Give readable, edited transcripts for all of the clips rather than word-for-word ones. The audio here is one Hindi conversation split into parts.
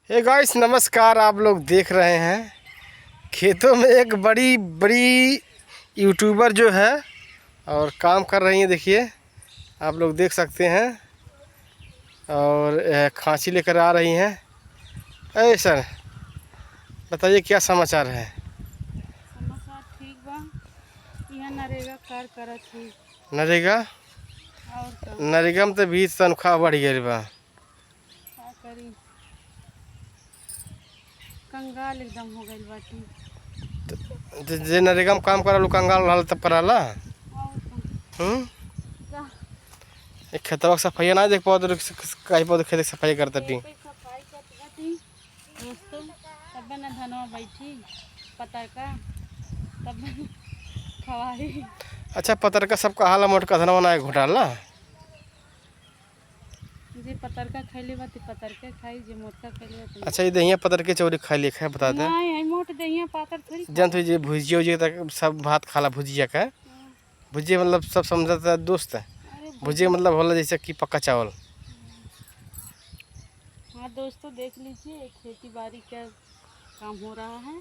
हे गाइस नमस्कार। आप लोग देख रहे हैं खेतों में एक बड़ी बड़ी यूट्यूबर जो है और काम कर रही हैं। देखिए आप लोग देख सकते हैं और खांची लेकर आ रही हैं। अरे सर बताइए क्या समाचार है। समाचार ठीक बा। यहाँ नरेगा कार करत थी नरेगा और का नरेगा में तो भी तनख्वाह बढ़ गई बा। का करी, कंगाल एकदम हो गई बाटी। जे नरेगा में काम करा लोग कंगाल रहल तब कराला। और का एक खेतवा की सफाई ना देख पाओ तो कहीं पाओ खेत की सफाई करता टी। पे सफाई करत बाटी दोस्तों। तब न धनवा बैठी पतर का तब खवाई। अच्छा पतर का सबका हाला मोटका धनवा ना घोटाला। जे पतर का खैले बाती पतर के खाई, जे मोटका खैले बाती। अच्छा ये दहिया पतर के चौरी खा लिया है बता दे। नहीं है मोट दहिया पातर थोड़ी जानते हो ये भुजिया उजिया तक सब भात खाला भुजिया का। भुजिया मतलब सब समझता है दोस्त है। अरे भुजिया मतलब होला जैसे कि पक्का चावल। हाँ दोस्तों देख लीजिए खेती बाड़ी का काम हो रहा है।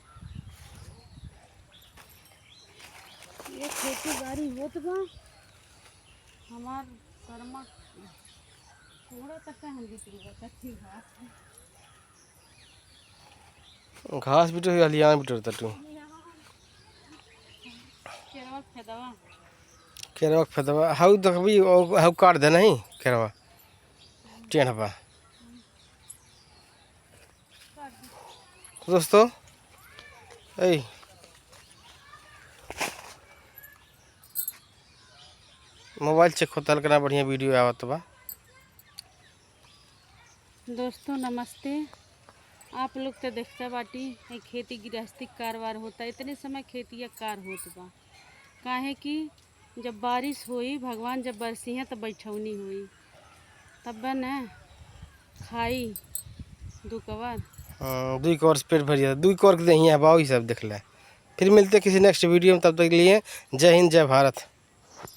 ये खेती बाड़ी होत बा हमार शर्मा थोड़ा तक हम बिक्री बा कच्ची घास बिटो हलियान बिटो तू केरवा फेदवा केरवा फेदवा हाउ देखबी हाउ काट दे नहीं केरवा टेढ़वा। दोस्तों ऐ मोबाइल चेक होता है कितना बढ़िया वीडियो आवत बा। दोस्तों नमस्ते। आप लोग तो देखते बाटी ये खेती गृहस्थी कारबार होता है। इतने समय खेती कार होत बा काहे कि जब बारिश होई भगवान जब बरसी है तो बैठौनी होई तब न खाई दुकवर। दुई कौर से पेट भर जाता दुई कौर के दही है बाऊ सब देख ले। फिर मिलते किसी नेक्स्ट वीडियो में, तब तक के लिए जय हिंद जय भारत।